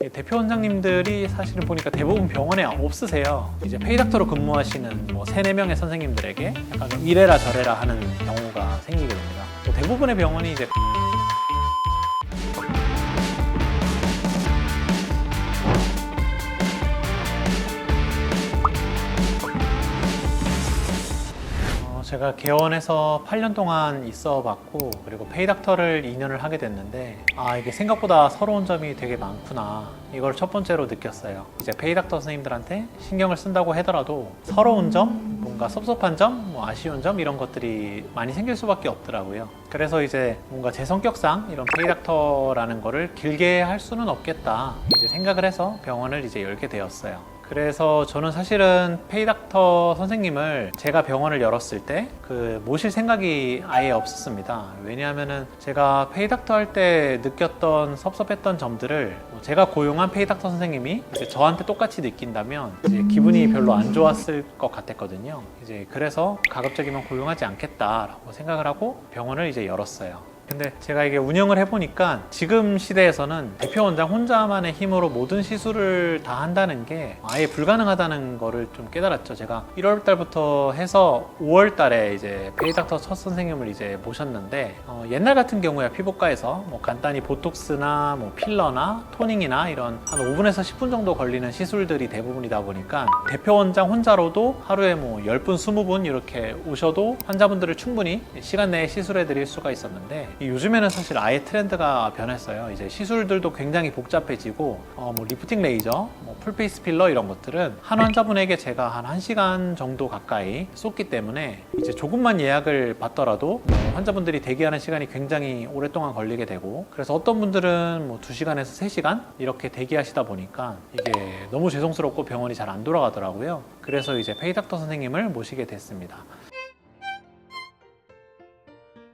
대표 원장님들이 사실은 보니까 대부분 병원에 없으세요. 이제 페이닥터로 근무하시는 뭐 3, 4명의 선생님들에게 약간 좀 이래라 저래라 하는 경우가 생기게 됩니다. 대부분의 병원이 이제 제가 개원해서 8년 동안 있어 봤고, 그리고 페이닥터를 2년을 하게 됐는데, 이게 생각보다 서러운 점이 되게 많구나, 이걸 첫 번째로 느꼈어요. 이제 페이닥터 선생님들한테 신경을 쓴다고 하더라도 서러운 점, 뭔가 섭섭한 점, 뭐 아쉬운 점, 이런 것들이 많이 생길 수밖에 없더라고요. 그래서 이제 뭔가 제 성격상 이런 페이닥터라는 거를 길게 할 수는 없겠다, 이제 생각을 해서 병원을 이제 열게 되었어요. 그래서 저는 사실은 페이닥터 선생님을 제가 병원을 열었을 때 모실 생각이 아예 없었습니다. 왜냐하면은 제가 페이닥터 할 때 느꼈던 섭섭했던 점들을 제가 고용한 페이닥터 선생님이 이제 저한테 똑같이 느낀다면 이제 기분이 별로 안 좋았을 것 같았거든요. 이제 그래서 가급적이면 고용하지 않겠다라고 생각을 하고 병원을 이제 열었어요. 근데 제가 이게 운영을 해보니까 지금 시대에서는 대표 원장 혼자만의 힘으로 모든 시술을 다 한다는 게 아예 불가능하다는 거를 좀 깨달았죠. 제가 1월 달부터 해서 5월 달에 이제 페이닥터 첫 선생님을 이제 모셨는데, 옛날 같은 경우에 피부과에서 뭐 간단히 보톡스나 뭐 필러나 토닝이나 이런 한 5분에서 10분 정도 걸리는 시술들이 대부분이다 보니까 대표 원장 혼자로도 하루에 뭐 10분, 20분 이렇게 오셔도 환자분들을 충분히 시간 내에 시술해 드릴 수가 있었는데, 요즘에는 사실 아예 트렌드가 변했어요. 이제 시술들도 굉장히 복잡해지고, 뭐 리프팅 레이저, 뭐 풀페이스 필러 이런 것들은 한 환자분에게 제가 한 1시간 정도 가까이 쏟기 때문에 이제 조금만 예약을 받더라도 환자분들이 대기하는 시간이 굉장히 오랫동안 걸리게 되고, 그래서 어떤 분들은 뭐 2시간에서 3시간 이렇게 대기하시다 보니까 이게 너무 죄송스럽고 병원이 잘 안 돌아가더라고요. 그래서 이제 페이닥터 선생님을 모시게 됐습니다.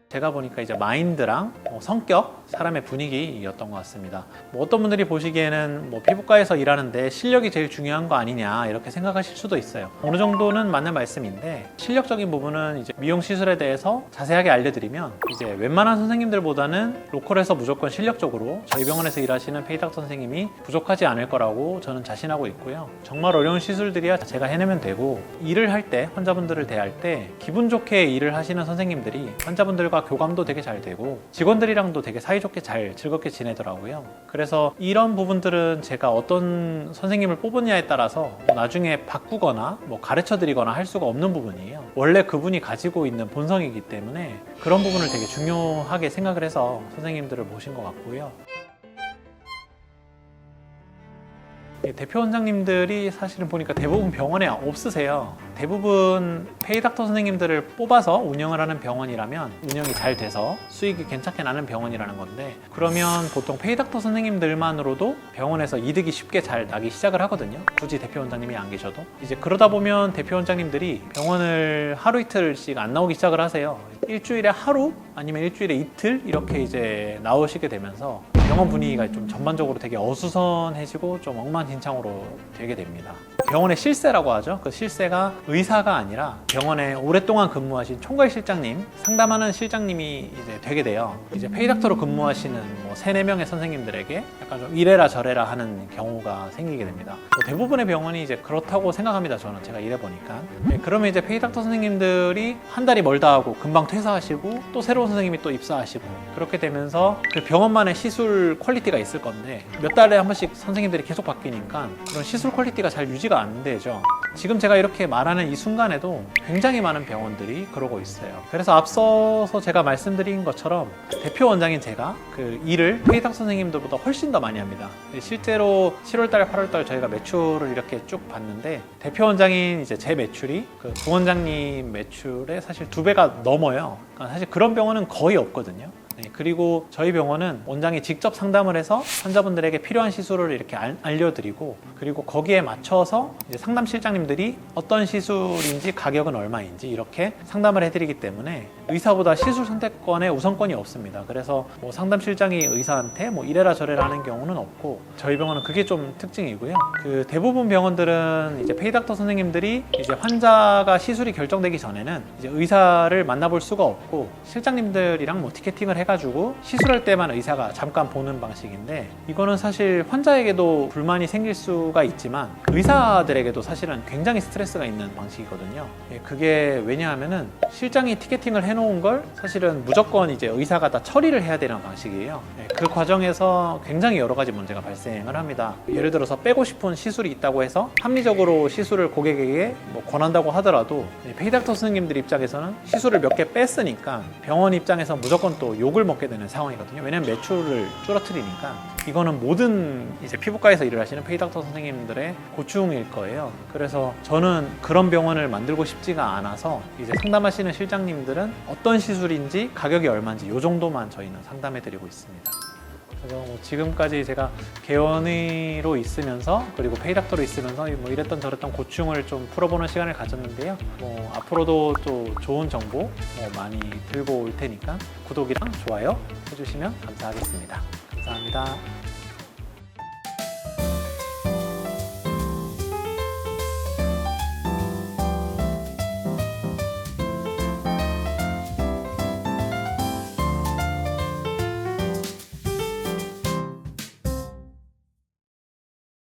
제가 보니까 이제 마인드랑 성격, 사람의 분위기였던 것 같습니다. 뭐 어떤 분들이 보시기에는 뭐 피부과에서 일하는데 실력이 제일 중요한 거 아니냐, 이렇게 생각하실 수도 있어요. 어느 정도는 맞는 말씀인데, 실력적인 부분은 이제 미용 시술에 대해서 자세하게 알려드리면 이제 웬만한 선생님들보다는 로컬에서 무조건 실력적으로 저희 병원에서 일하시는 페이닥터 선생님이 부족하지 않을 거라고 저는 자신하고 있고요. 정말 어려운 시술들이야 제가 해내면 되고, 일을 할 때, 환자분들을 대할 때 기분 좋게 일을 하시는 선생님들이 환자분들과 교감도 되게 잘 되고 직원들이랑도 되게 사이좋게 잘 즐겁게 지내더라고요. 그래서 이런 부분들은 제가 어떤 선생님을 뽑느냐에 따라서 나중에 바꾸거나 뭐 가르쳐 드리거나 할 수가 없는 부분이에요. 원래 그분이 가지고 있는 본성이기 때문에 그런 부분을 되게 중요하게 생각을 해서 선생님들을 모신 것 같고요. 대표 원장님들이 사실은 보니까 대부분 병원에 없으세요. 대부분 페이닥터 선생님들을 뽑아서 운영을 하는 병원이라면 운영이 잘 돼서 수익이 괜찮게 나는 병원이라는 건데, 그러면 보통 페이닥터 선생님들만으로도 병원에서 이득이 쉽게 잘 나기 시작을 하거든요. 굳이 대표 원장님이 안 계셔도. 이제 그러다 보면 대표 원장님들이 병원을 하루 이틀씩 안 나오기 시작을 하세요. 일주일에 하루 아니면 일주일에 이틀 이렇게 이제 나오시게 되면서 병원 분위기가 좀 전반적으로 되게 어수선해지고 좀 엉망진창으로 되게 됩니다. 병원의 실세라고 하죠. 그 실세가 의사가 아니라 병원에 오랫동안 근무하신 총괄 실장님, 상담하는 실장님이 이제 되게 돼요. 이제 페이닥터로 근무하시는 뭐 3, 4명의 선생님들에게 약간 좀 이래라 저래라 하는 경우가 생기게 됩니다. 대부분의 병원이 이제 그렇다고 생각합니다. 저는 제가 일해보니까. 그러면 이제 페이닥터 선생님들이 한 달이 멀다 하고 금방 퇴사하시고 또 새로운 선생님이 또 입사하시고, 그렇게 되면서 그 병원만의 시술 퀄리티가 있을 건데 몇 달에 한 번씩 선생님들이 계속 바뀌니까 그런 시술 퀄리티가 잘 유지가 안 되죠. 지금 제가 이렇게 말하는 이 순간에도 굉장히 많은 병원들이 그러고 있어요. 그래서 앞서서 제가 말씀드린 것처럼 대표 원장인 제가 그 일을 페이닥터 선생님들보다 훨씬 더 많이 합니다. 실제로 7월달, 8월달 저희가 매출을 이렇게 쭉 봤는데, 대표 원장인 이제 제 매출이 그 부원장님 매출의 사실 2배가 넘어요. 그러니까 사실 그런 병원은 거의 없거든요. 그리고 저희 병원은 원장이 직접 상담을 해서 환자분들에게 필요한 시술을 이렇게 알려드리고, 그리고 거기에 맞춰서 이제 상담 실장님들이 어떤 시술인지 가격은 얼마인지 이렇게 상담을 해드리기 때문에 의사보다 시술 선택권에 우선권이 없습니다. 그래서 뭐 상담실장이 의사한테 뭐 이래라 저래라 하는 경우는 없고, 저희 병원은 그게 좀 특징이고요. 그 대부분 병원들은 이제 페이닥터 선생님들이 이제 환자가 시술이 결정되기 전에는 이제 의사를 만나볼 수가 없고, 실장님들이랑 뭐 티켓팅을 해가지고 시술할 때만 의사가 잠깐 보는 방식인데, 이거는 사실 환자에게도 불만이 생길 수가 있지만 의사들에게도 사실은 굉장히 스트레스가 있는 방식이거든요. 그게 왜냐하면은 실장이 티켓팅을 해놓은 걸 사실은 무조건 이제 의사가 다 처리를 해야 되는 방식이에요. 그 과정에서 굉장히 여러 가지 문제가 발생을 합니다. 예를 들어서 빼고 싶은 시술이 있다고 해서 합리적으로 시술을 고객에게 뭐 권한다고 하더라도 페이닥터 선생님들 입장에서는 시술을 몇 개 뺐으니까 병원 입장에서 무조건 또 욕을 먹게 되는 상황이거든요. 왜냐면 매출을 줄어뜨리니까. 이거는 모든 이제 피부과에서 일을 하시는 페이닥터 선생님들의 고충일 거예요. 그래서 저는 그런 병원을 만들고 싶지가 않아서 이제 상담하시는 실장님들은 어떤 시술인지 가격이 얼마인지 이 정도만 저희는 상담해 드리고 있습니다. 그래서 뭐 지금까지 제가 개원의로 있으면서 그리고 페이닥터로 있으면서 뭐 이랬던 저랬던 고충을 좀 풀어보는 시간을 가졌는데요. 뭐 앞으로도 또 좋은 정보 뭐 많이 들고 올 테니까 구독이랑 좋아요 해주시면 감사하겠습니다. 감사합니다.